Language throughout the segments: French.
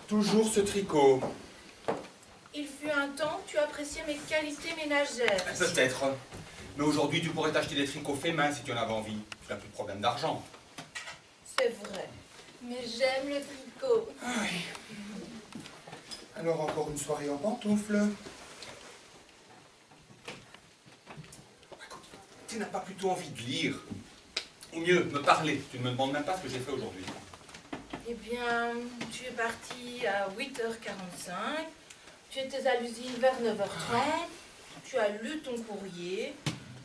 Toujours ce tricot. Il fut un temps, tu appréciais mes qualités ménagères. Peut-être. Mais aujourd'hui, tu pourrais t'acheter des tricots faits main si tu en avais envie. Tu n'as plus de problème d'argent. C'est vrai. Mais j'aime le tricot. Ah oui. Alors encore une soirée en pantoufles. Écoute, tu n'as pas plutôt envie de lire? Ou mieux, me parler. Tu ne me demandes même pas ce que j'ai fait aujourd'hui. Eh bien, tu es parti à 8h45. Tu étais à l'usine vers 9h30. Tu as lu ton courrier.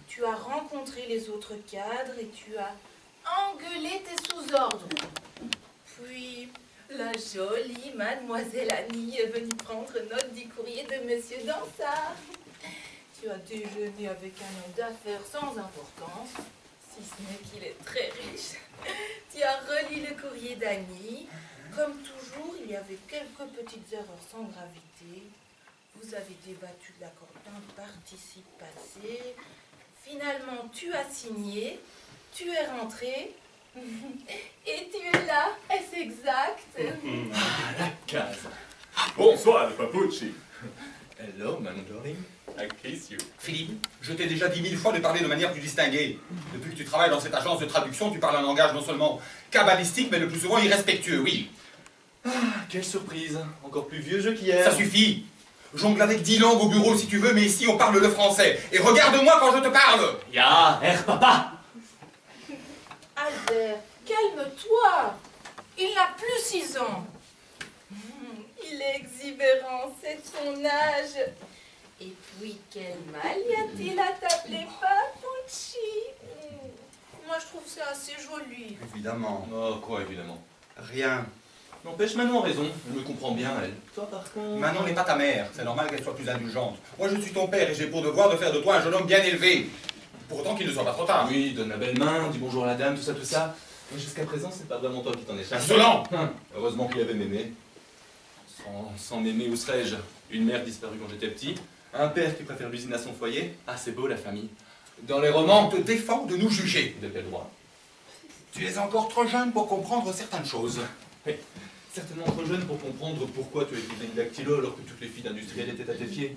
Tu as rencontré les autres cadres et tu as engueulé tes sous-ordres. Puis, la jolie mademoiselle Annie est venue prendre note du courrier de Monsieur Dansard. Tu as déjeuné avec un homme d'affaires sans importance, si ce n'est qu'il est très riche. Tu as relu le courrier d'Annie. Comme toujours, il y avait quelques petites erreurs sans gravité. Vous avez débattu de l'accord d'un participe passé. Finalement, tu as signé. Tu es rentré. Et tu es là, est-ce exact? La case. Bonsoir, le Papucci. Hello, my darling. I kiss you. Philippe, je t'ai déjà dit 1000 fois de parler de manière plus distinguée. Depuis que tu travailles dans cette agence de traduction, tu parles un langage non seulement cabalistique, mais le plus souvent irrespectueux, oui. Ah, quelle surprise. Encore plus vieux jeu qu'hier. Ça suffit. Jongle avec 10 langues au bureau si tu veux, mais ici on parle le français. Et regarde-moi quand je te parle. Ya, papa. Albert, calme-toi. Il n'a plus 6 ans. Il est exubérant, c'est son âge. Et puis, quel mal y a-t-il à t'appeler Papucci? Moi, je trouve ça assez joli. Évidemment. Oh, quoi, évidemment. Rien. N'empêche, Manon a raison. Elle me comprend bien, elle. Toi, par contre... Manon n'est pas ta mère. C'est normal qu'elle soit plus indulgente. Moi, je suis ton père et j'ai pour devoir de faire de toi un jeune homme bien élevé. Pour autant qu'il ne soit pas trop tard. Oui, donne la belle main, dis bonjour à la dame, tout ça, tout ça. Mais jusqu'à présent, c'est pas vraiment toi qui t'en échappes. Insolent. Heureusement qu'il y avait Mémé. Sans Mémé, où serais-je? Une mère disparue quand j'étais petit, un père qui préfère l'usine à son foyer. Ah, c'est beau, la famille. Dans les On romans, te défend de nous juger. de quel droit? Tu es encore trop jeune pour comprendre certaines choses. Oui, certainement trop jeune pour comprendre pourquoi tu as épousé une dactylo alors que toutes les filles d'industriels étaient à tes pieds.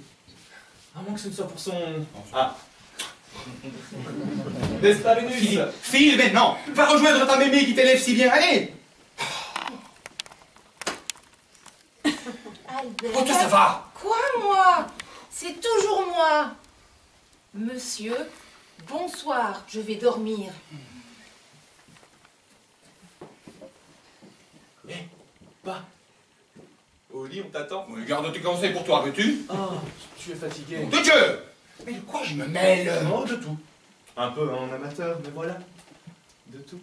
À moins que ce ne soit pour son... Ah. N'est-ce pas, Vénus? File maintenant. Va rejoindre ta mémé qui t'élève si bien. Allez. Albert. Oh, toi, ça va. Quoi, moi? C'est toujours moi. Monsieur, bonsoir, je vais dormir. Pas. Au lit, on t'attend. Oui, garde tes conseils pour toi, veux-tu? Ah, tu es fatigué. De Dieu. Mais de quoi je me mêle? Non, de tout. Un peu en amateur, mais voilà. De tout.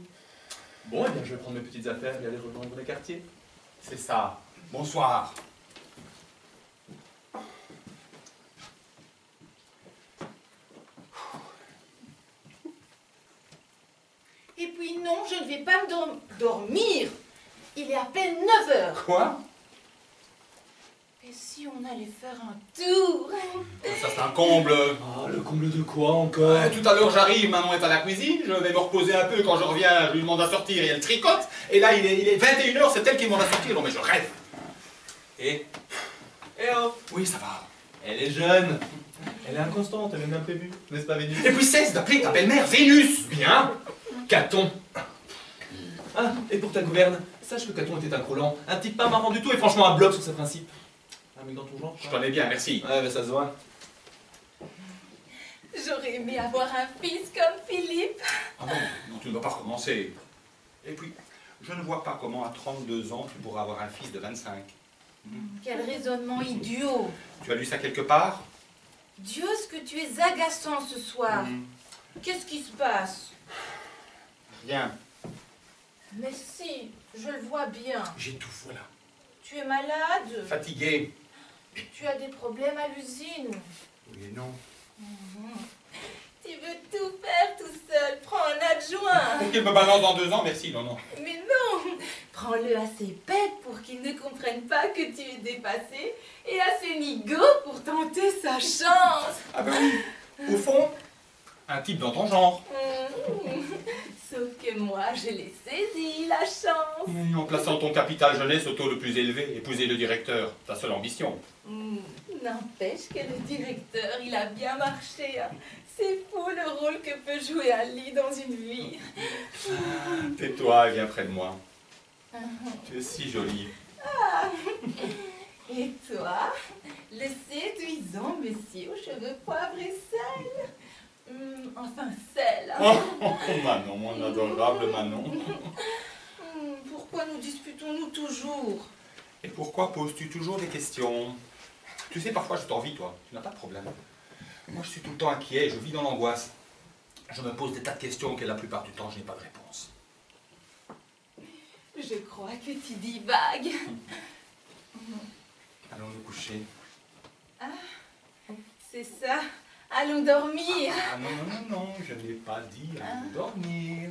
Bon, eh bien, je vais prendre mes petites affaires et aller rejoindre les quartiers. C'est ça. Bonsoir. Et puis non, je ne vais pas me dormir. Il est à peine 9 heures. Quoi? Et si on allait faire un tour? Ça, c'est un comble. Ah, le comble de quoi encore? Tout à l'heure, j'arrive, maman est à la cuisine, je vais me reposer un peu. Quand je reviens, je lui demande à sortir et elle tricote. Et là, il est 21 h, c'est elle qui demande à sortir. Non, mais je rêve. Eh oh. Oui, ça va. Elle est jeune. Elle est inconstante, elle est imprévue. N'est-ce pas, Vénus? Et puis cesse d'appeler ta belle-mère Vénus. Bien. Caton. Ah, et pour ta gouverne, sache que Caton était un croulant, un type pas marrant du tout et franchement un bloc sur ses principes. Un mec dans ton genre? Je connais bien, merci. Ouais, bah ça se voit. J'aurais aimé avoir un fils comme Philippe. Ah non, non, tu ne vas pas recommencer. Et puis, je ne vois pas comment à 32 ans tu pourras avoir un fils de 25. Quel raisonnement idiot. Tu as lu ça quelque part? Dieu, ce que tu es agaçant ce soir. Qu'est-ce qui se passe? Rien. Mais si, je le vois bien. J'étouffe, voilà. Tu es malade. Fatigué. Tu as des problèmes à l'usine. Oui et non. Tu veux tout faire tout seul. Prends un adjoint. Pour qu'il me balance dans 2 ans, merci, non, non. Mais non. Prends-le assez bête pour qu'il ne comprenne pas que tu es dépassé et assez nigaud pour tenter sa chance. Ah ben oui. Au fond, un type dans ton genre. Sauf que moi, je l'ai saisi, la chance. En plaçant ton capital jeunesse au taux le plus élevé, épouser le directeur, ta seule ambition. N'empêche que le directeur, il a bien marché. Hein. C'est fou le rôle que peut jouer Ali dans une vie. Tais-toi et viens près de moi. Tu es si jolie. Et toi, le séduisant monsieur aux cheveux poivre et sel. Enfin, sel. Hein. Oh, Manon, mon adorable Manon. Pourquoi nous disputons-nous toujours? Et pourquoi poses-tu toujours des questions? Tu sais, parfois je t'envie, toi. Tu n'as pas de problème. Moi, je suis tout le temps inquiet, je vis dans l'angoisse. Je me pose des tas de questions auxquelles la plupart du temps, je n'ai pas de réponse. Je crois que tu divagues. Allons nous coucher. Ah, c'est ça. Allons dormir. Ah non, non, non, non, je n'ai pas dit allons dormir.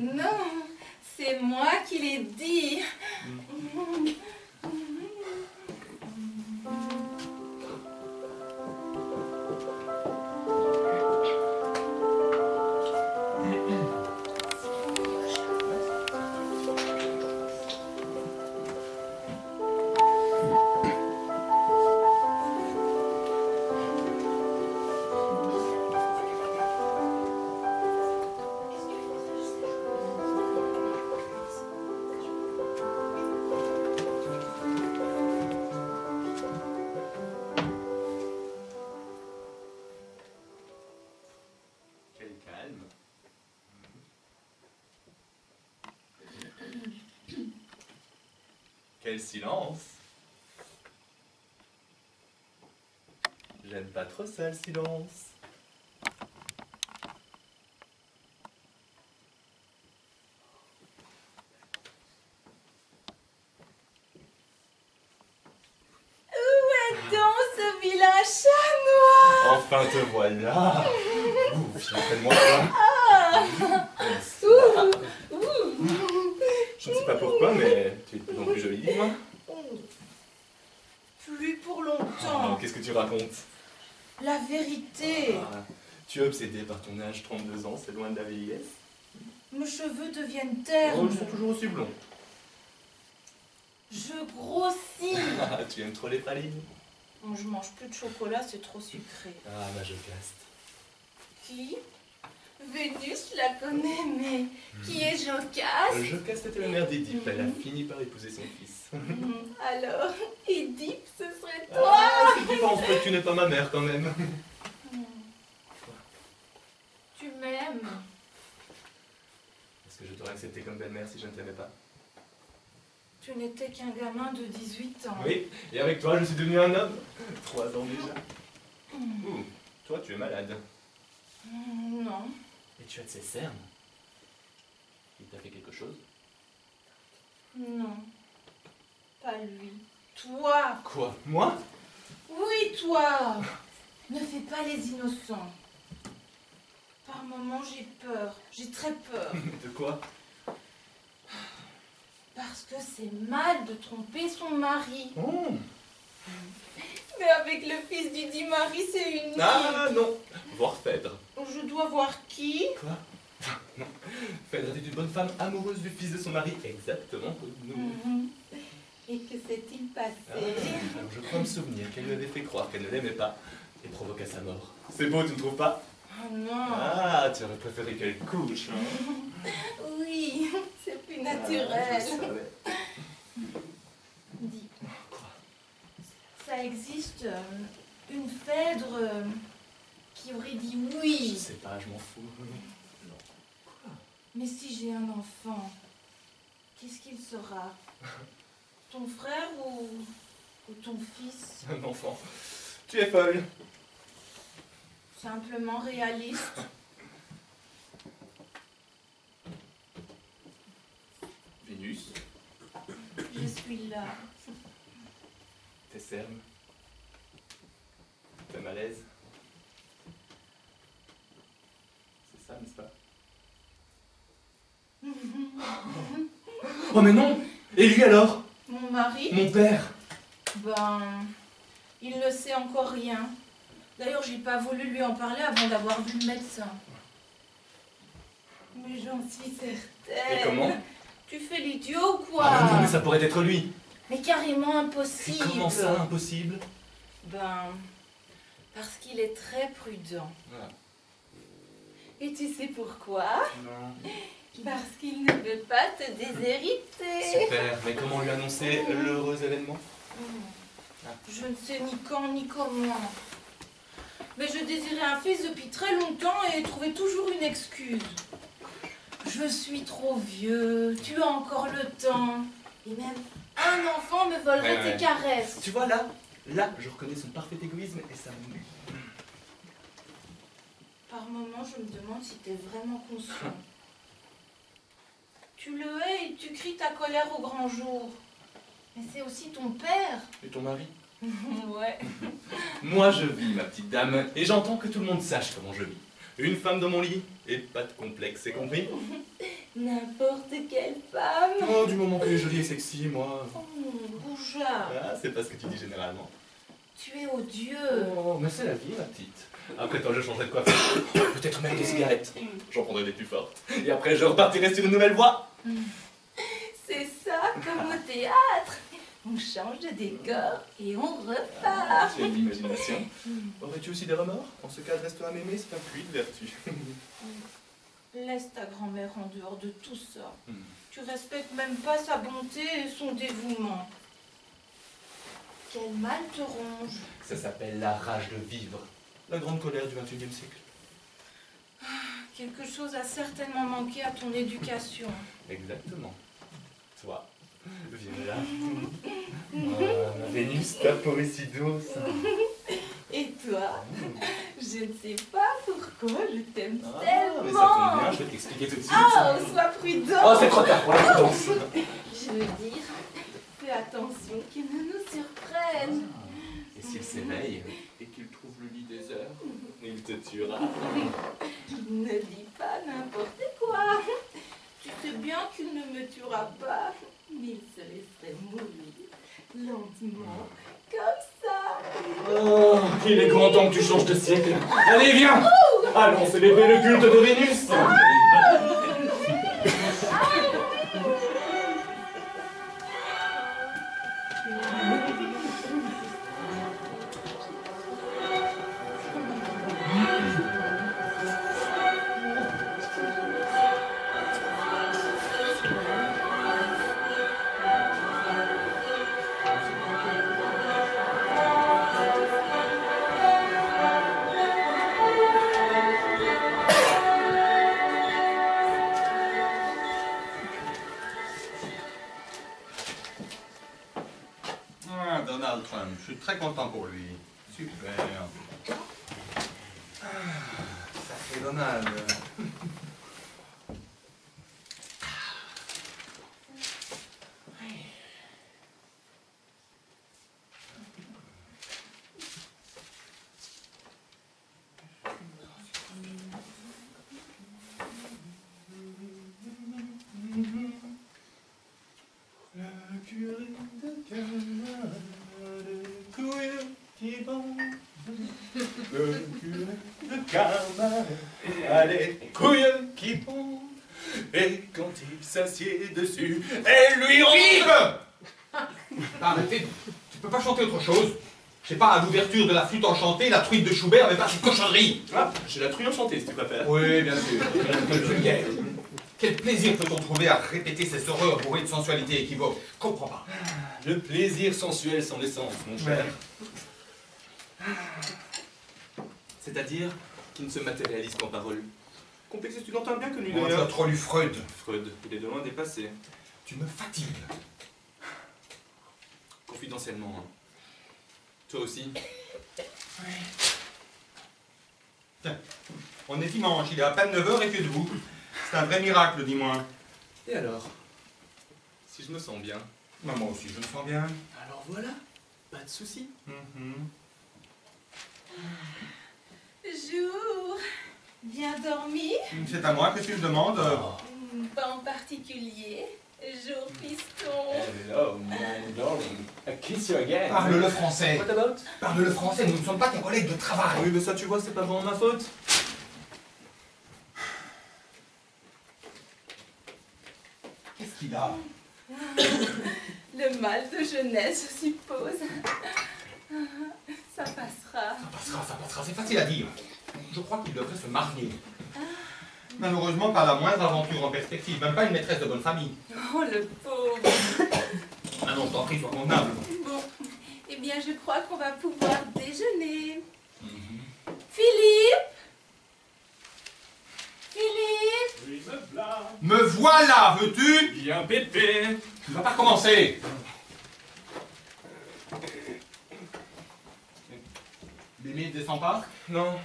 Non, c'est moi qui l'ai dit. Quel silence! J'aime pas trop ça, le silence. Où est donc ce vilain chat noir? Enfin te voilà! Ouh, viens près de moi, toi. Je ne sais pas pourquoi, mais tu es de plus en plus jolie, dis-moi. Plus pour longtemps. Qu'est-ce que tu racontes? La vérité. Tu es obsédée par ton âge, 32 ans, c'est loin de la vieillesse. Mes cheveux deviennent ternes. Ils sont toujours aussi blonds. Je grossis. Tu aimes trop les pralines? Je mange plus de chocolat, c'est trop sucré. Ah, ma Jocaste. Qui? Vénus, je la connais, mais qui est Jocaste? Jocaste était la mère d'Édipe, elle a fini par épouser son fils. Alors, Édipe, ce serait toi? Ah, tu penses que tu n'es pas ma mère quand même. Tu m'aimes? Est-ce que je t'aurais accepté comme belle-mère si je ne t'aimais pas? Tu n'étais qu'un gamin de 18 ans. Oui, et avec toi, je suis devenu un homme. 3 ans déjà. Ouh, toi, tu es malade. Non. Et tu as de ces cernes. Il t'a fait quelque chose? Non. Pas lui. Toi. Quoi? Moi? Oui, toi. Ne fais pas les innocents. Par moments, j'ai peur. J'ai très peur. De quoi? Parce que c'est mal de tromper son mari. Oh. Mais avec le fils du dit mari, c'est unique. Ah non. Voir Phèdre. Je dois voir qui? Quoi? Non. Phèdre était une bonne femme amoureuse du fils de son mari, exactement comme nous. Et que s'est-il passé? Alors je crois me souvenir qu'elle lui avait fait croire qu'elle ne l'aimait pas et provoqua sa mort. C'est beau, tu ne trouves pas? Oh non. Ah, tu aurais préféré qu'elle couche, hein? Oui, c'est plus Je naturel. savais. Dis, Quoi? ça existe une Phèdre qui aurait dit Je oui. sais pas, je m'en fous. Non. Mais si j'ai un enfant, qu'est-ce qu'il sera? Ton frère ou ton fils? Un enfant. Tu es folle. Simplement réaliste. Vénus, Je suis là. tes cernes, tes malaises. C'est ça, n'est-ce pas? Oh mais non! Et lui alors? Mon mari? Mon père? Ben, il ne sait encore rien. D'ailleurs, j'ai pas voulu lui en parler avant d'avoir vu le médecin. Mais j'en suis certaine. Et comment? Tu fais l'idiot ou quoi? Ah non, mais ça pourrait être lui. Mais carrément Et impossible. comment ça, impossible? Ben, parce qu'il est très prudent. Voilà. Et tu sais pourquoi? Non. Parce qu'il ne veut pas te déshériter. Super, mais comment lui annoncer l'heureux événement? Je ne sais ni quand ni comment. Mais je désirais un fils depuis très longtemps et trouvais toujours une excuse. Je suis trop vieux, tu as encore le temps. Et même un enfant me volerait Ouais. tes caresses. Tu vois, là, je reconnais son parfait égoïsme et ça me met. Par moments, je me demande si tu es vraiment conscient. Tu le hais et tu cries ta colère au grand jour. Mais c'est aussi ton père. Et ton mari? Ouais. Moi, je vis, ma petite dame, et j'entends que tout le monde sache comment je vis. Une femme dans mon lit, et pas de complexe, c'est compris? N'importe quelle femme. Oh, du moment qu'elle est jolie et sexy, moi... Boujard, Ah, c'est pas ce que tu dis généralement. tu es odieux. Oh, mais c'est la vie, ma petite. Après toi, je changerai de coiffure. Peut-être même des cigarettes. J'en prendrai des plus fortes. Et après, je repartirai sur une nouvelle voie. C'est ça, comme au théâtre. On change de décor et on repart. Tu as une imagination. Aurais-tu aussi des remords? En ce cas, reste à m'aimer, c'est un puits de vertu. Laisse ta grand-mère en dehors de tout ça. Tu respectes même pas sa bonté et son dévouement. Quel mal te ronge. Ça s'appelle la rage de vivre. La grande colère du XXIe siècle. Quelque chose a certainement manqué à ton éducation. Exactement. Toi, viens là. Ah, ma Vénus, ta peau est si douce. Et toi, je ne sais pas pourquoi je t'aime Ah, tellement. mais ça tombe bien, je vais t'expliquer tout de suite. Oh, sois prudent. Oh, c'est trop tard pour la prudence. Je veux dire, fais attention qu'il ne nous surprenne. Et s'il s'éveille et qu'il trouve le lit désert, il te tuera. Ne dis pas n'importe quoi. Tu sais bien qu'il ne me tuera pas, mais il se laisserait mourir lentement, comme ça. Oh, il est grand temps que tu changes de siècle. Allez, viens. Allons célébrer le culte de Vénus. Ah, Donald Trump, je suis très content pour lui. Super. Ah, ça fait Donald. Le curé de Carmel, le couilleux qui bombe. Le curé de Carmel a des couilles qui pondent. Et quand il s'assied dessus, elle lui Philippe! Arrêtez, tu peux pas chanter autre chose? Je sais pas, à l'ouverture de la flûte enchantée, la truite de Schubert, mais pas cette cochonnerie. Ah, j'ai la truie enchantée si tu préfères. Oui, bien sûr. Quel vulgaire. Quel plaisir peut-on trouver à répéter ces horreurs bourrées de sensualité équivoque? Je comprends pas. Le plaisir sensuel sans l'essence, mon cher. C'est-à-dire qu'il ne se matérialise qu'en parole. Complexe estudiantin bien connu Tu as d'ailleurs. trop lu Freud. Freud, il est de loin dépassé. Tu me fatigues. Confidentiellement. Hein. Toi aussi. Tiens, on est dimanche, il est à peine 9h et tu es debout. C'est un vrai miracle, dis-moi. Et alors? Si je me sens bien. Non, moi aussi, je me sens bien. Alors voilà, pas de souci. Jour, bien dormi? C'est à moi que tu le demandes. Pas en particulier. Jour piston. Hello, my darling. I kiss you again. Parle-le français. What about? Parle-le français, nous ne sommes pas tes collègues de travail. Oui, mais ça, tu vois, c'est pas vraiment ma faute. Qu'est-ce qu'il a? Le mal de jeunesse, je suppose. Ça passera. Ça passera, c'est facile à dire. Je crois qu'il devrait se marier. Malheureusement, pas la moindre aventure en perspective, même pas une maîtresse de bonne famille. Oh, le pauvre. Ah non, je t'en prie, sois convenable. Bon, eh bien, je crois qu'on va pouvoir déjeuner. Philippe? Philippe? Oui, me voilà. Me voilà, veux-tu? Bien pépé. Tu ne vas pas commencer. Mémé ne descend pas? Non,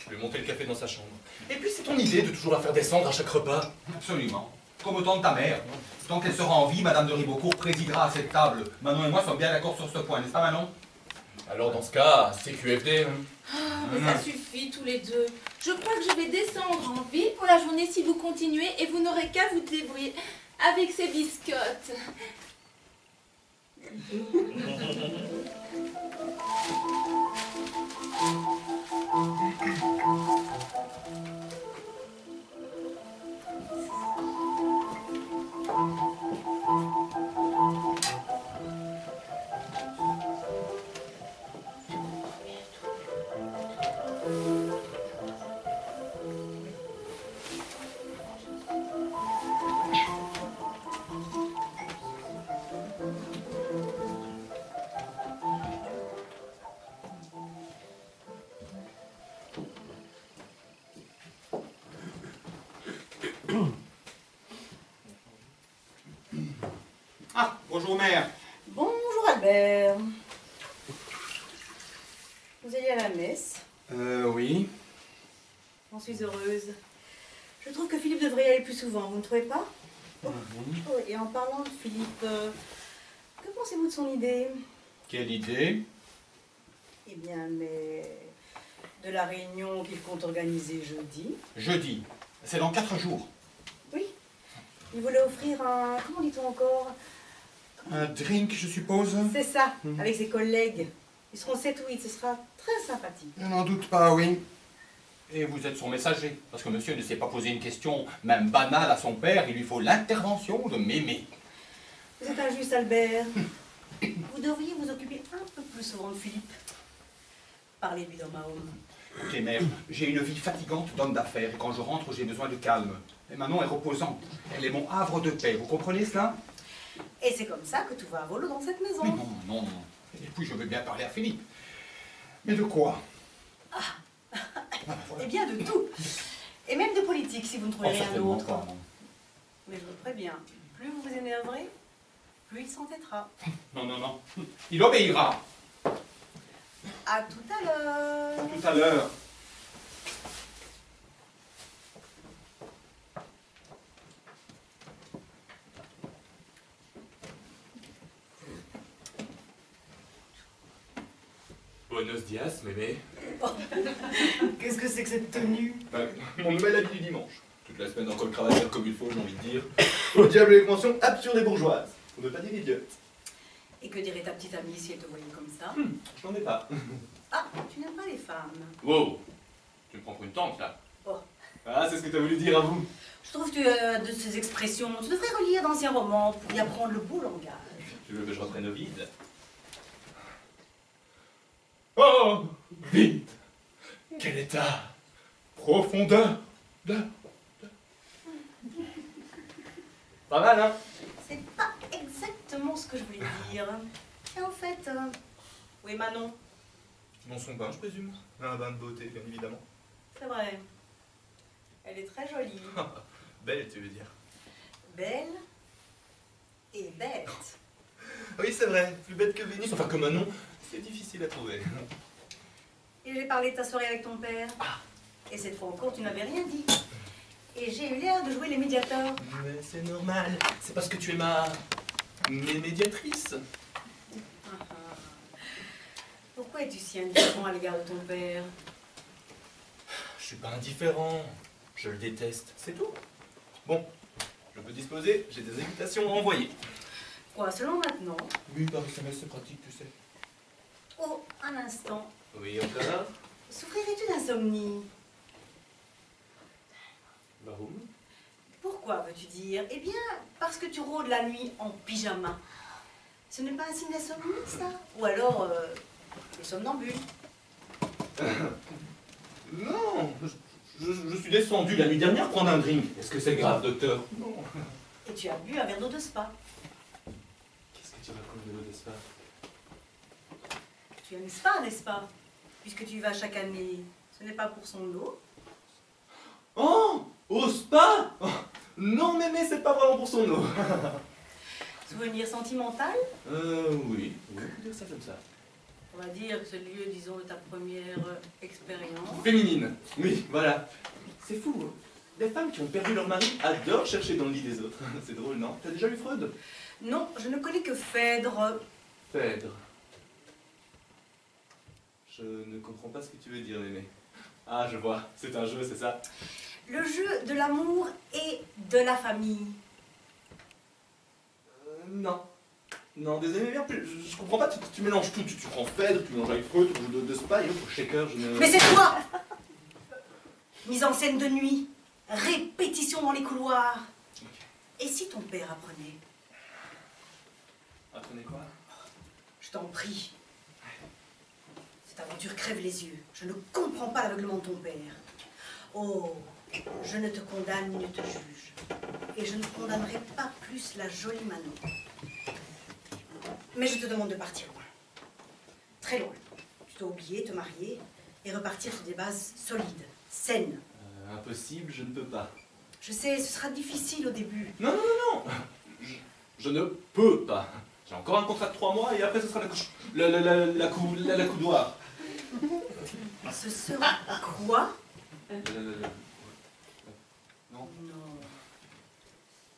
je vais monter le café dans sa chambre. Et puis c'est ton idée de toujours la faire descendre à chaque repas. Absolument. Comme au temps de ta mère. Tant qu'elle sera en vie, Madame de Ribeaucourt présidera à cette table. Manon et moi sommes bien d'accord sur ce point, n'est-ce pas Manon? Alors dans ce cas, c'est QFD. Hein. Ah, mais ça suffit tous les deux. Je crois que je vais descendre en ville pour la journée si vous continuez et vous n'aurez qu'à vous débrouiller avec ces biscottes. Ah, bonjour mère. Bonjour Albert. Vous allez à la messe? Oui. J'en suis heureuse. Je trouve que Philippe devrait y aller plus souvent, vous ne trouvez pas? Oh, et en parlant de Philippe, que pensez-vous de son idée? Quelle idée? Eh bien, mais de la réunion qu'il compte organiser jeudi. Jeudi. C'est dans 4 jours. Oui. Il voulait offrir un... comment dit-on encore? Un drink, je suppose? C'est ça, avec ses collègues. Ils seront 7 ou 8, ce sera très sympathique. Je n'en doute pas, oui. Et vous êtes son messager, parce que monsieur ne sait pas poser une question, même banale à son père, il lui faut l'intervention de Mémé. Vous êtes injuste, Albert. Vous devriez vous occuper un peu plus souvent de Philippe. Parlez-lui dans ma home. Écoutez, mère, j'ai une vie fatigante d'homme d'affaires, et quand je rentre, j'ai besoin de calme. Et Manon est reposante. Elle est mon havre de paix, vous comprenez cela? Et c'est comme ça que tout va à volo dans cette maison. Mais non, non, non. Et puis je veux bien parler à Philippe. Mais de quoi? Eh bien, de tout. Et même de politique, si vous ne trouvez rien certainement d'autre. pas, non. Mais je vous préviens, plus vous vous énerverez, plus il s'entêtera. Non, non, non. Il obéira. À tout à l'heure. Tout à l'heure. Buenos dias, mémé. Qu'est-ce que c'est que cette tenue? Mon nouvel habit du dimanche. Toute la semaine en col cravate comme il faut, j'ai envie de dire. Au diable les conventions absurdes et bourgeoises. Pour ne pas dire idiote. Et que dirait ta petite amie si elle te voyait comme ça? Je n'en ai pas. Ah, tu n'aimes pas les femmes? Wow, tu me prends pour une tante là. Oh, Ah, c'est ce que tu as voulu dire à vous. je trouve que de ces expressions, tu devrais relire d'anciens romans pour y apprendre le beau langage. Tu veux que je reprenne Ovide? Oh, vite. Quel état? Profondeur de... Pas mal, hein? C'est pas exactement ce que je voulais dire. Et en fait, où est Manon? Dans son bain, je présume. Un bain de beauté, bien évidemment. C'est vrai. Elle est très jolie. Belle, tu veux dire? Belle et bête. Oui, c'est vrai. Plus bête que Vénus, enfin que Manon, c'est difficile à trouver. Et j'ai parlé de ta soirée avec ton père. Et cette fois encore, tu n'avais rien dit. Et j'ai eu l'air de jouer les médiateurs. Mais c'est normal. C'est parce que tu es ma médiatrice. Pourquoi es-tu si indifférent à l'égard de ton père? Je suis pas indifférent. Je le déteste, c'est tout. Bon, je peux disposer, j'ai des invitations à envoyer. Quoi, seulement maintenant? Oui, par SMS, c'est pratique, tu sais. Oh, un instant. Oui, encore? Souffrirais-tu d'insomnie? Baroum? Pourquoi veux-tu dire? Eh bien, parce que tu rôdes la nuit en pyjama. Ce n'est pas un signe d'insomnie, ça? Ou alors, des somnambules? Non, je suis descendu la nuit dernière prendre un drink. Est-ce que c'est grave, docteur? Non. Et tu as bu un verre d'eau de spa. Qu'est-ce que tu racontes de l'eau de spa? Tu aimes spa, n'est-ce pas? Puisque tu y vas chaque année. Ce n'est pas pour son eau. Oh, au spa? Oh, non, mémé, c'est pas vraiment pour son eau. Souvenir sentimental? Oui, on peut dire ça comme ça. On va dire que c'est le lieu, disons, de ta première expérience. Féminine, oui, voilà. C'est fou, hein. Les femmes qui ont perdu leur mari adorent chercher dans le lit des autres. C'est drôle, non? T'as déjà lu Freud? Non, je ne connais que Phèdre. Phèdre. Je ne comprends pas ce que tu veux dire, mémé. Ah, je vois, c'est un jeu, c'est ça? Le jeu de l'amour et de la famille. Non. Non, désolé, merde, je comprends pas, tu mélanges tout. Tu prends Phèdre, tu mélanges avec Freud, tu joues de spa et l'autre au shaker, je ne... Mais c'est toi! Mise en scène de nuit, répétition dans les couloirs. Et si ton père apprenait? Apprenez quoi? Je t'en prie. Cette aventure crève les yeux. Je ne comprends pas l'aveuglement de ton père. Oh, je ne te condamne ni ne te juge. Et je ne condamnerai pas plus la jolie Manon. Mais je te demande de partir loin. Très loin. Tu dois oublier, te marier et repartir sur des bases solides, saines. Impossible, je ne peux pas. Je sais, ce sera difficile au début. Non, non, non, non. Je ne peux pas. J'ai encore un contrat de 3 mois et après ce sera la coudoir. Ce sera quoi? Non. Non.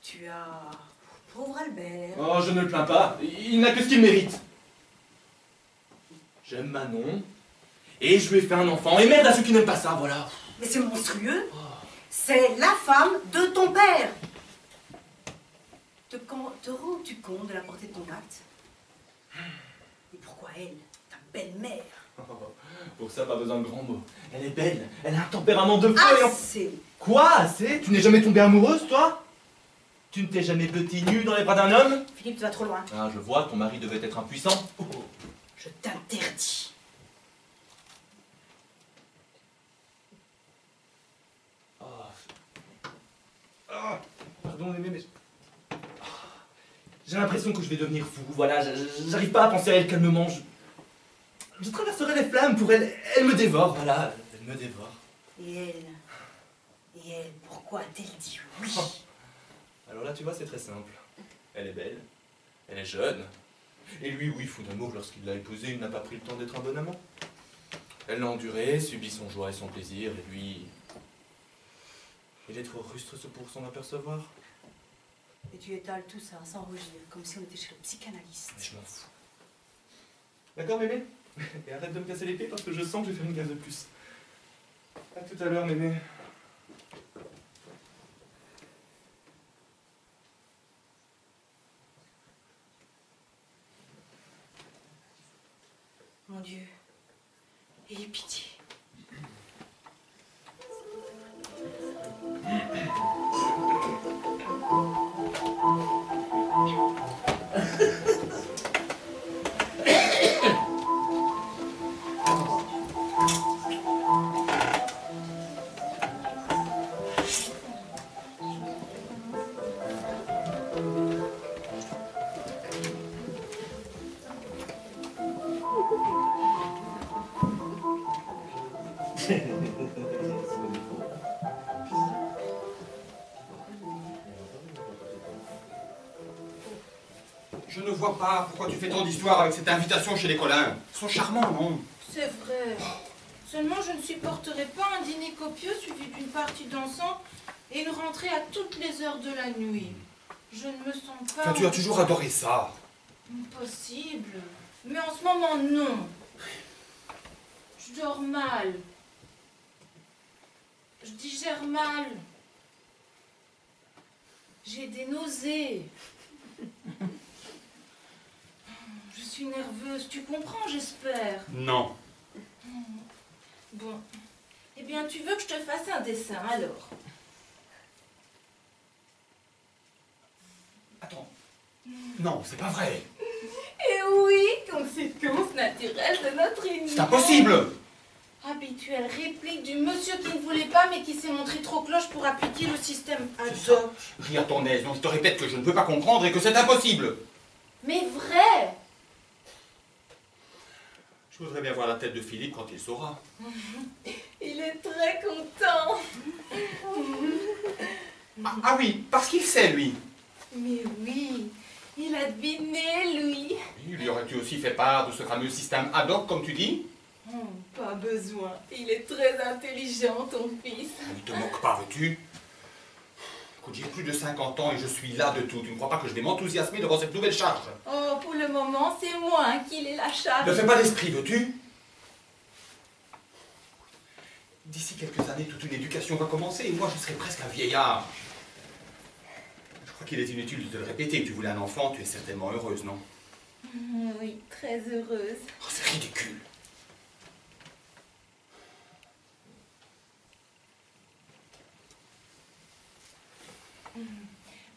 Tu as... Pauvre Albert. Oh, je ne le plains pas. Il n'a que ce qu'il mérite. J'aime Manon. Et je lui ai fait un enfant. Et merde à ceux qui n'aiment pas ça, voilà. Mais c'est monstrueux. C'est la femme de ton père. Te rends-tu compte de la portée de ton acte? Et pourquoi elle, ta belle-mère? Pour ça, pas besoin de grands mots. Elle est belle. Elle a un tempérament de feu. Assez. Quoi, assez? Tu n'es jamais tombée amoureuse, toi? Tu ne t'es jamais petit nu dans les bras d'un homme? Philippe, tu vas trop loin. Ah, je vois, ton mari devait être impuissant. Oh. Je t'interdis. Pardon, mais... J'ai l'impression que je vais devenir fou, voilà, j'arrive pas à penser à elle calmement, je traverserai les flammes pour elle, elle me dévore, voilà, elle me dévore. Et elle, pourquoi a-t-elle dit oui? Alors là, tu vois, c'est très simple. Elle est belle, elle est jeune, et lui, oui, fou d'amour, lorsqu'il l'a épousée, il n'a pas pris le temps d'être un bon amant. Elle l'a enduré, subit son joie et son plaisir, et lui... Il est trop rustre pour s'en apercevoir. Et tu étales tout ça sans rougir, comme si on était chez le psychanalyste. Mais je m'en fous. D'accord, mémé? Et arrête de me casser les pieds parce que je sens que je vais faire une gaffe de plus. À tout à l'heure, mémé. Mon Dieu, ayez pitié. Je ne vois pas pourquoi tu fais tant d'histoires avec cette invitation chez les Collins. Ils sont charmants, non? C'est vrai. Seulement, je ne supporterai pas un dîner copieux suivi d'une partie dansante et une rentrée à toutes les heures de la nuit. Je ne me sens pas... Enfin, tu as toujours adoré ça. Impossible. Mais en ce moment, non. Je dors mal. Je digère mal. J'ai des nausées. Je suis nerveuse. Tu comprends, j'espère. Non. Bon. Eh bien, tu veux que je te fasse un dessin, alors? Non, c'est pas vrai. Et oui, conséquence naturelle de notre union. C'est impossible. Habituelle réplique du monsieur qui ne voulait pas mais qui s'est montré trop cloche pour appliquer le système ad C'est ça. hoc. Ris à ton aise, donc je te répète que je ne peux pas comprendre et que c'est impossible. Mais vrai. Je voudrais bien voir la tête de Philippe quand il saura. Il est très content. Ah oui, parce qu'il sait, lui. Mais oui, il a deviné, lui. Oui, lui aurais-tu aussi fait part de ce fameux système ad hoc, comme tu dis? Pas besoin. Il est très intelligent, ton fils. Ne te moque pas, veux-tu? Écoute, j'ai plus de 50 ans et je suis là de tout. Tu ne crois pas que je vais m'enthousiasmer devant cette nouvelle charge? Oh, pour le moment, c'est moi qui l'ai la charge. Ne fais pas d'esprit, veux-tu? D'ici quelques années, toute une éducation va commencer et moi, je serai presque un vieillard. Je crois qu'il est inutile de te le répéter. Tu voulais un enfant, tu es certainement heureuse, non? Oui, très heureuse. Oh, c'est ridicule.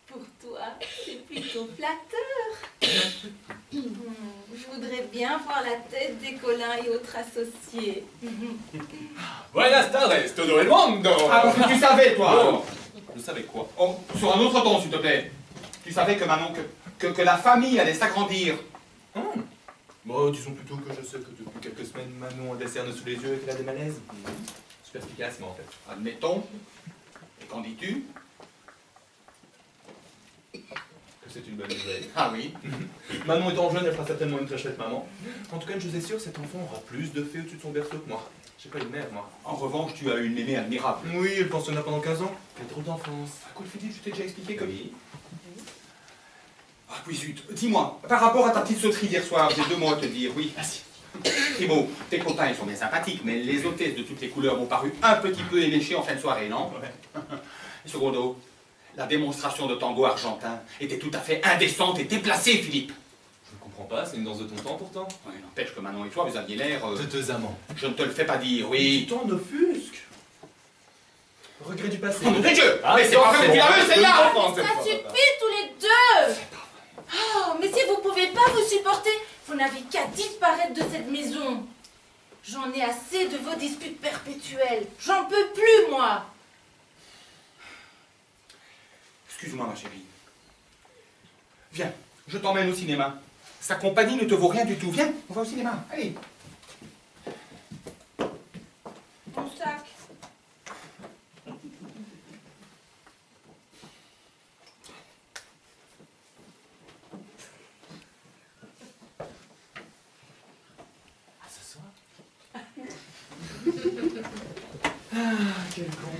Pour toi, c'est plutôt flatteur. Je voudrais bien voir la tête des Colin et autres associés. Buenas tardes, todo el mundo. Ah, parce que tu savais, toi, alors. Je savais quoi? Oh, sur un autre ton, s'il te plaît. Tu savais que Manon, que la famille allait s'agrandir. Bon, disons plutôt que je sais que depuis quelques semaines, Manon a des cernes sous les yeux et qu'elle a des malaises. Super efficace, mais en fait. Admettons. Et qu'en dis-tu? Que c'est une bonne nouvelle. Ah oui. Manon étant jeune, elle fera certainement une très chouette maman. En tout cas, je vous assure, cet enfant aura plus de fées au-dessus de son berceau que moi. J'ai pas une mère, moi. En revanche, tu as une aînée admirable. Oui, elle pensionna pendant 15 ans. Quelle drôle d'enfance. Écoute, Philippe, je t'ai déjà expliqué que... Oui. Ah oui, zut. Dis-moi, par rapport à ta petite sauterie d'hier soir, j'ai 2 mots à te dire, oui. Merci. Primo, tes copains, ils sont bien sympathiques, mais les hôtesses de toutes les couleurs m'ont paru un petit peu éméchées en fin de soirée, non? Ouais. Et secondo, la démonstration de tango argentin était tout à fait indécente et déplacée, Philippe. Je ne comprends pas, c'est une danse de ton temps pourtant. Ouais, n'empêche que Manon et toi, vous aviez l'air... De deux amants. Je ne te le fais pas dire, Du oui. temps d'offusque. Regret du passé. Oh, nom de Dieu! Ah, Mais c'est pas vrai que tu l'as vu, celle-là! Ça suffit tous les deux. Oh, mais si vous pouvez pas vous supporter, vous n'avez qu'à disparaître de cette maison. J'en ai assez de vos disputes perpétuelles. J'en peux plus, moi. Excuse-moi, ma chérie. Viens, je t'emmène au cinéma. Sa compagnie ne te vaut rien du tout. Viens, on va au cinéma. Allez. Ton sac. Ah, ce soir. Quel con.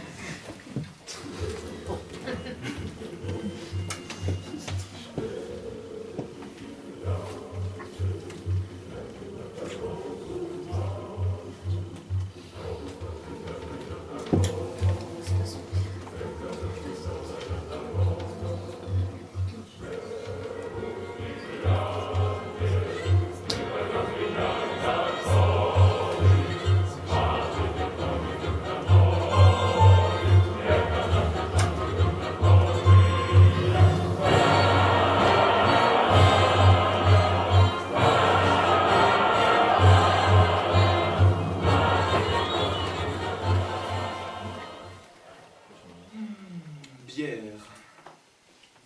Bière.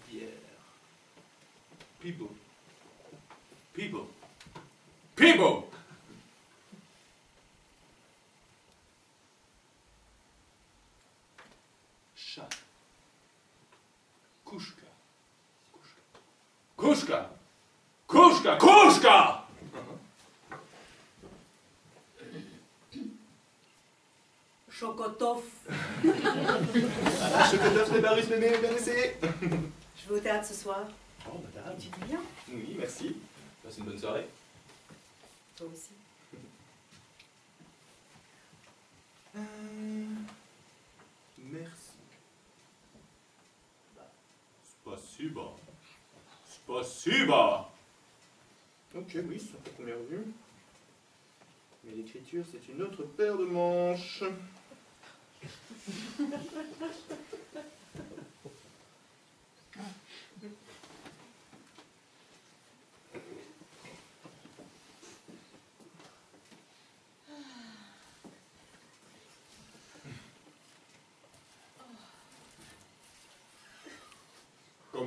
Bière. Pibo. Pibo. Pibo! Chat. Kuszka. Kuszka. Kuszka. Kuszka! Chocotoff. Chocolat, Frébarus, mémé, bien essayé. Je vais au théâtre ce soir. Oh, madame. Tu dis bien? Oui, merci. Passe une bonne soirée. Toi aussi. Merci. Spasiba. Spasiba. Ok, oui, ça fait première vue. Mais l'écriture, c'est une autre paire de manches.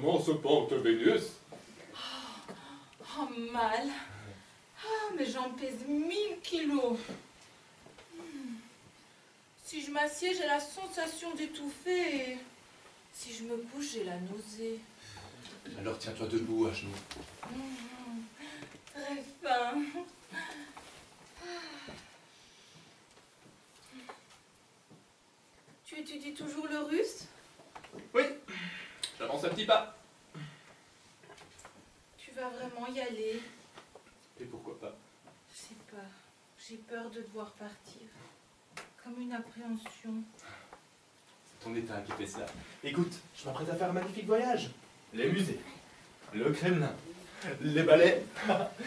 Comment se porte Vénus? Oh, mal. Ah, mais j'en pèse 1000 kilos. Si je m'assieds, j'ai la sensation d'étouffer. Et si je me couche, j'ai la nausée. Alors tiens-toi debout, à genoux. Très fin. Tu étudies toujours le russe? Oui, j'avance un petit pas. Tu vas vraiment y aller? Et pourquoi pas? Je sais pas. J'ai peur de devoir partir. Comme une appréhension. C'est ton état qui fait ça. Écoute, je m'apprête à faire un magnifique voyage. Les musées, le Kremlin, les ballets.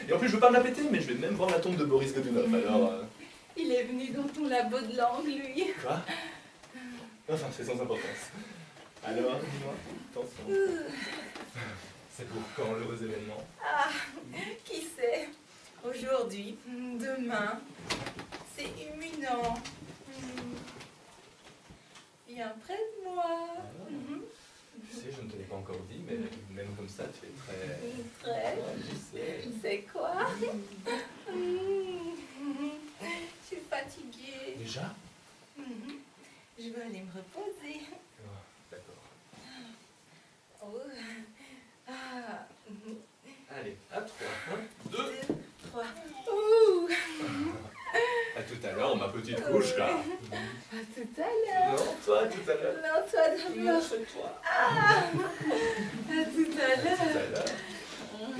Et en plus, je veux pas me la péter, mais je vais même voir la tombe de Boris Godunov. Alors... Il est venu dans ton labo de langue, lui. Quoi? Enfin, c'est sans importance. Alors, dis-moi, attention. C'est pour quand l'heureux événement? Ah, qui sait? Aujourd'hui, demain, c'est imminent. Viens près de moi. Tu sais, je ne te l'ai pas encore dit, mais même comme ça, tu es très... Très. Ouais, je sais. C'est quoi? Je suis fatiguée. Déjà? Je vais aller me reposer. Oh, d'accord. Oh. Ah. Allez, à 3, 1, 2. 2, 3. Ouh. À tout à l'heure, ma petite couche, là. À tout à l'heure. Non, toi, tout à l'heure. Non, toi d'abord. c'est toi. Ah. À tout à Tout l'heure. à l'heure.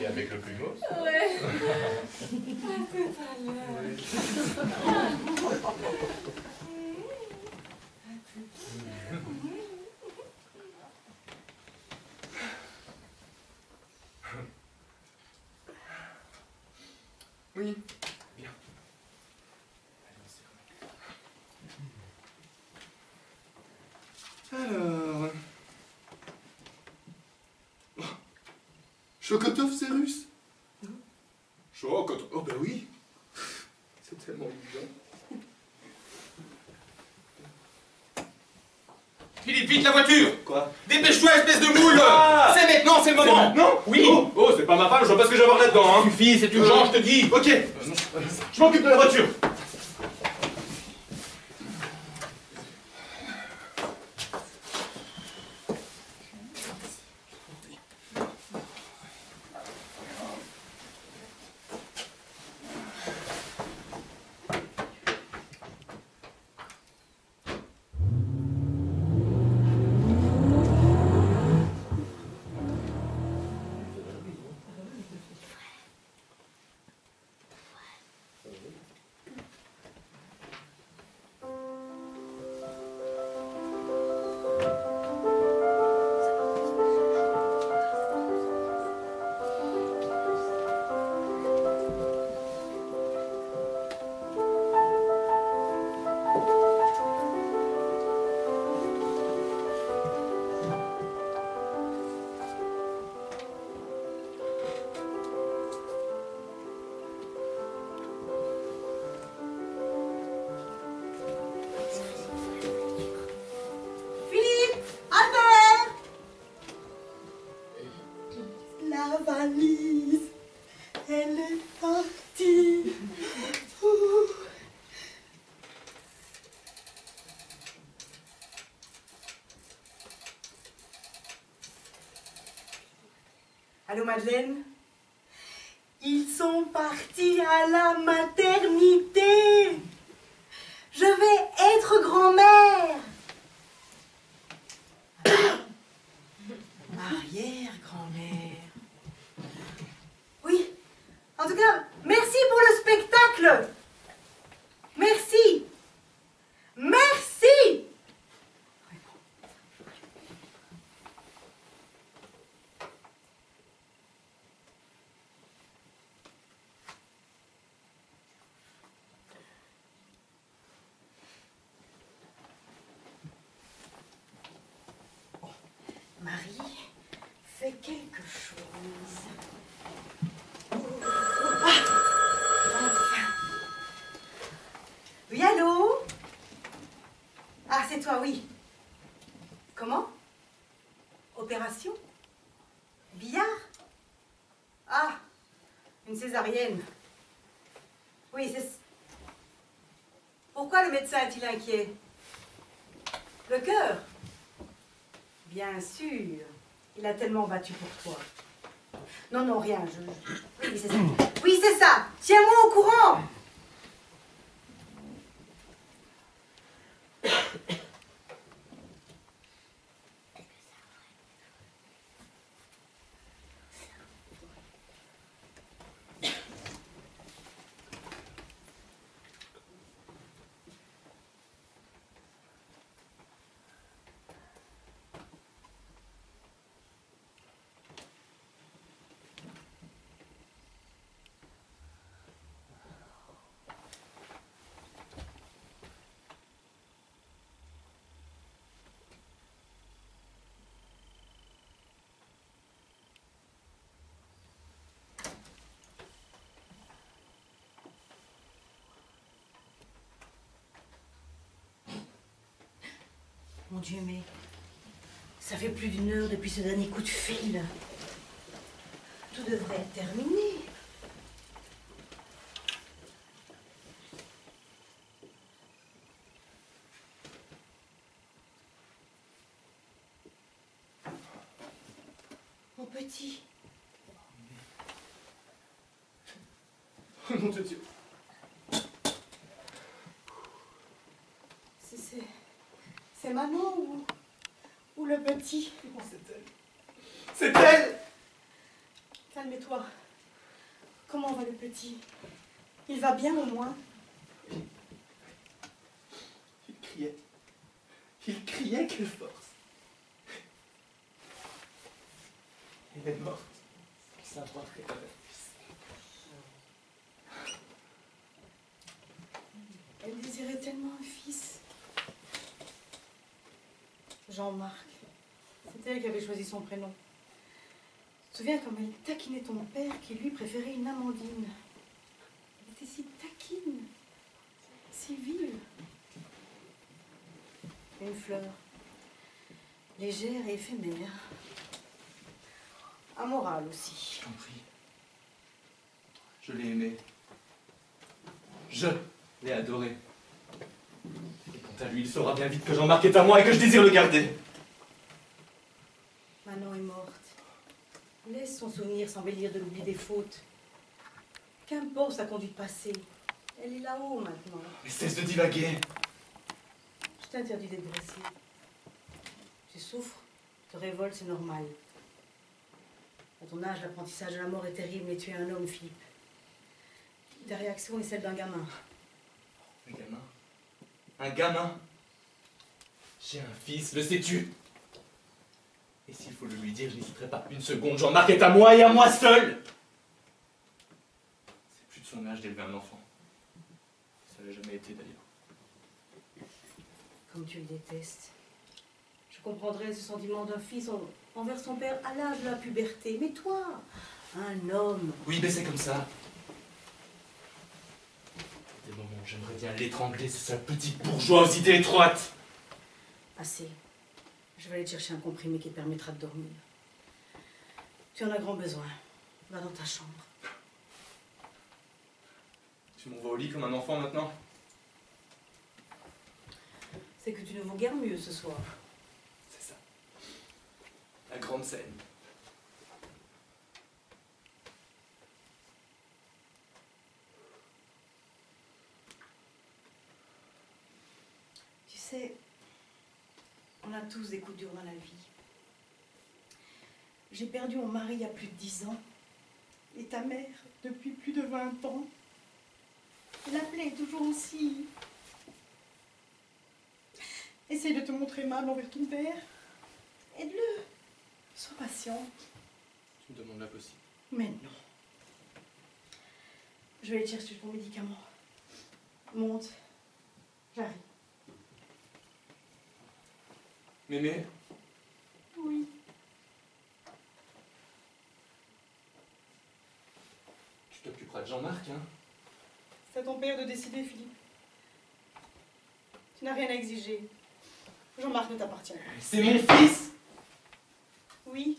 Et avec le plumeau. Ouais. À tout à l'heure. Oui. Bien. Allez, on s'y remet. Alors... Oh. Chokotov, c'est russe? Chokotov. Oh bah oui. C'est tellement évident. Philippe, vite la voiture! Quoi? Dépêche-toi, espèce de moule! Ah, c'est maintenant, c'est le moment! Non? Oui! Oh, c'est pas ma femme, je vois pas ce que j'ai à voir là-dedans, hein. Suffit, c'est urgent, je te dis! Ok. Je m'occupe de la voiture. Allô, Madeleine? Ils sont partis à la maternité. Je vais être grand-mère. Arrière-grand-mère. Oui, en tout cas, merci pour le spectacle. Merci. Merci. Marie, fais quelque chose. Ah, enfin. Oui, allô? Ah, c'est toi, oui. Comment? Opération? Billard? Ah, une césarienne. Oui, c'est... Pourquoi le médecin est-il inquiet? Le cœur? Bien sûr. Il a tellement battu pour toi. Non, non, rien. Oui, c'est ça. Oui, c'est ça. Tiens-moi au courant. Mon Dieu, mais ça fait plus d'une heure depuis ce dernier coup de fil. Tout devrait être terminé. Mon petit. Oh mon Dieu. C'est maman ou le petit? Oh, c'est elle. C'est elle! Calme-toi. Comment va le petit? Il va bien au moins? Il criait. Il criait, quelle force. Elle est morte. Sans savoir qu'elle avait un fils. Elle désirait tellement un fils. Jean-Marc. C'est elle qui avait choisi son prénom. Tu te souviens comme elle taquinait ton père qui lui préférait une Amandine. Elle était si taquine, si vive. Une fleur, légère et éphémère. Amorale aussi. Je t'en prie. Je l'ai aimé. Je l'ai adoré. Et quant à lui, il saura bien vite que Jean-Marc est à moi et que je désire le garder. Manon est morte. Laisse son souvenir s'embellir de l'oubli des fautes. Qu'importe sa conduite passée. Elle est là-haut maintenant. Mais cesse de divaguer. Je t'interdis d'être blessé. Tu souffres, te révoltes, c'est normal. À ton âge, l'apprentissage de la mort est terrible, mais tu es un homme, Philippe. Ta réaction est celle d'un gamin. Un gamin? Un gamin? J'ai un fils, le sais-tu? Et s'il faut le lui dire, je n'hésiterai pas une seconde. Jean-Marc est à moi et à moi seul! C'est plus de son âge d'élever un enfant. Ça n'a jamais été d'ailleurs. Comme tu le détestes. Je comprendrais ce sentiment d'un fils envers son père à l'âge de la puberté. Mais toi, un homme... Oui, mais c'est comme ça. Des moments où j'aimerais bien l'étrangler, ce sale petit bourgeois aux idées étroites. Assez. Je vais aller te chercher un comprimé qui te permettra de dormir. Tu en as grand besoin. Va dans ta chambre. Tu m'envoies au lit comme un enfant maintenant? C'est que tu ne vaux guère mieux ce soir. C'est ça. La grande scène. Tu sais, on a tous des coups durs dans la vie. J'ai perdu mon mari il y a plus de 10 ans. Et ta mère, depuis plus de 20 ans. La plaie est toujours aussi. Essaye de te montrer aimable envers ton père. Aide-le. Sois patient. Tu me demandes l'impossible. Mais non. Je vais aller chercher ton médicament. Monte. J'arrive. Mémé, Oui. tu t'occuperas de Jean-Marc, hein? C'est à ton père de décider, Philippe. Tu n'as rien à exiger. Jean-Marc ne t'appartient pas. C'est mon fils! Oui.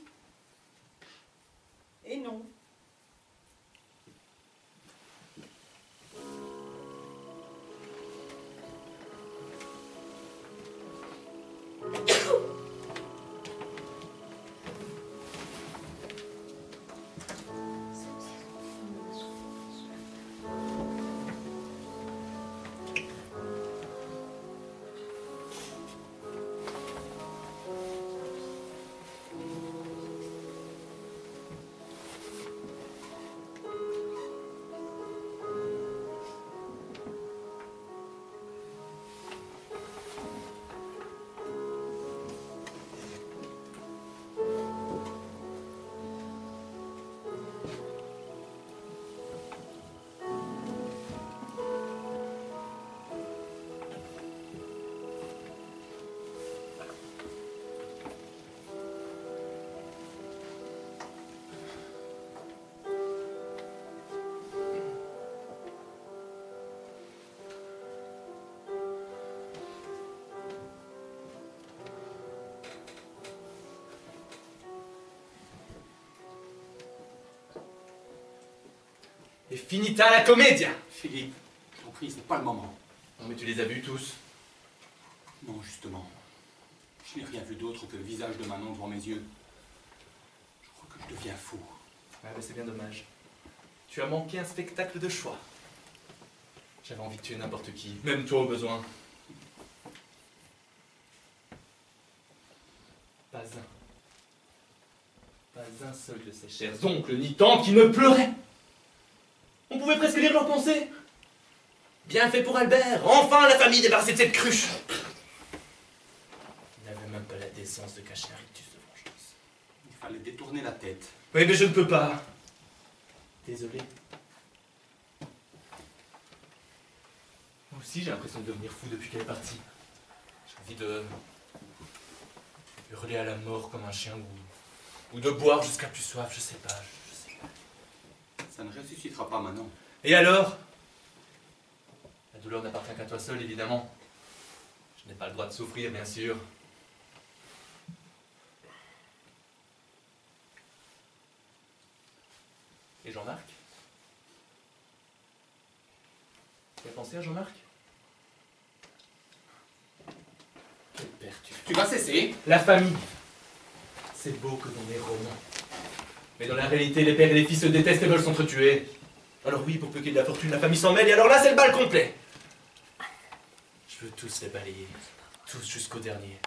Et finita la commedia. Philippe, je t'en prie, c'est pas le moment. Non mais tu les as vus tous. Non, justement. Je n'ai rien vu d'autre que le visage de Manon devant mes yeux. Je crois que je deviens fou. Ouais, mais c'est bien dommage. Tu as manqué un spectacle de choix. J'avais envie de tuer n'importe qui, même toi au besoin. Pas un seul de ces chers oncles ni tantes qui ne pleuraient. On pouvait presque lire leurs pensées. Bien fait pour Albert, enfin la famille débarrassée de cette cruche. Il n'avait même pas la décence de cacher un rictus de vengeance. Il fallait détourner la tête. Oui, mais je ne peux pas. Désolé. Moi aussi, j'ai l'impression de devenir fou depuis qu'elle est partie. J'ai envie de hurler à la mort comme un chien ou de boire jusqu'à plus soif, je sais pas. Ça ne ressuscitera pas Manon. Et alors? La douleur n'appartient qu'à toi seul, évidemment. Je n'ai pas le droit de souffrir, bien sûr. Et Jean-Marc? Tu as pensé à Jean-Marc? Quel père Tu vas cesser? La famille. C'est beau que dans les romans. Mais dans la réalité, les pères et les fils se détestent et veulent s'entretuer. Alors oui, pour peu qu'il y ait de la fortune, la famille s'en mêle, et alors là, c'est le bal complet. Je veux tous les balayer. Tous jusqu'au dernier.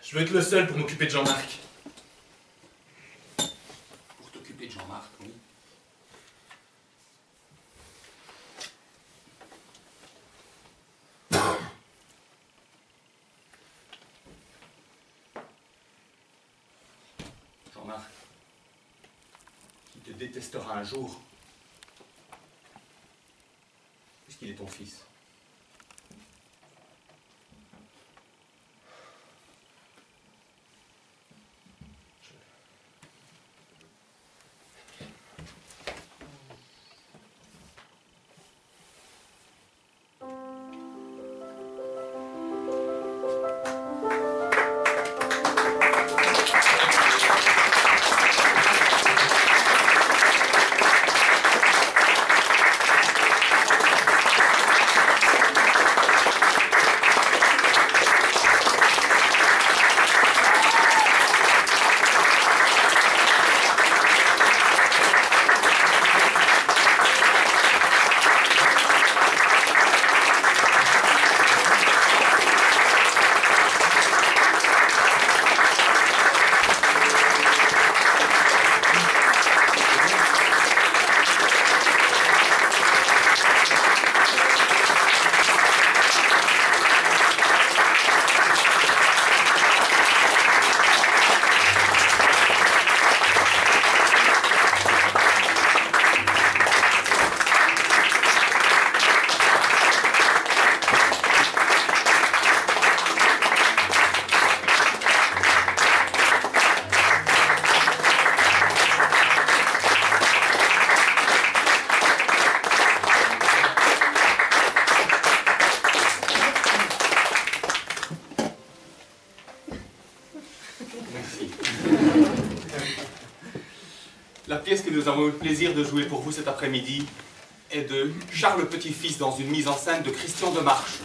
Je veux être le seul pour m'occuper de Jean-Marc. Pour t'occuper de Jean-Marc, oui. Jean-Marc, il te détestera un jour, puisqu'il est ton fils. La pièce que nous avons eu le plaisir de jouer pour vous cet après-midi est de Charles Petit-Fils dans une mise en scène de Christian Demarche.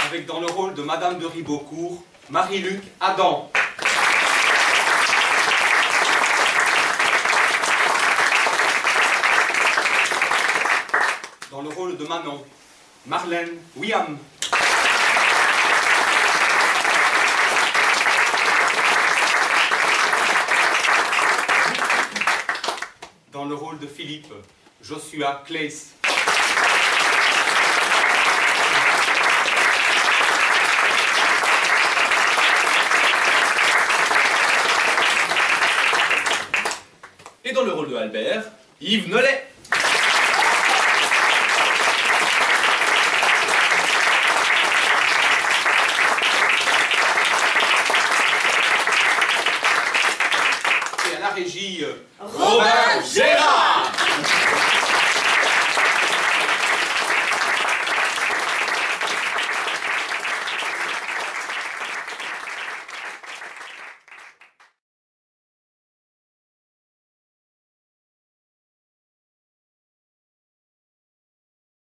Avec dans le rôle de Madame de Ribeaucourt, Marie-Luc Adam. Dans le rôle de Manon, Marlène Wiam. Dans le rôle de Philippe, Joshua Claes. Et dans le rôle de Albert, Yves Nollet. Et à la régie, Robin G.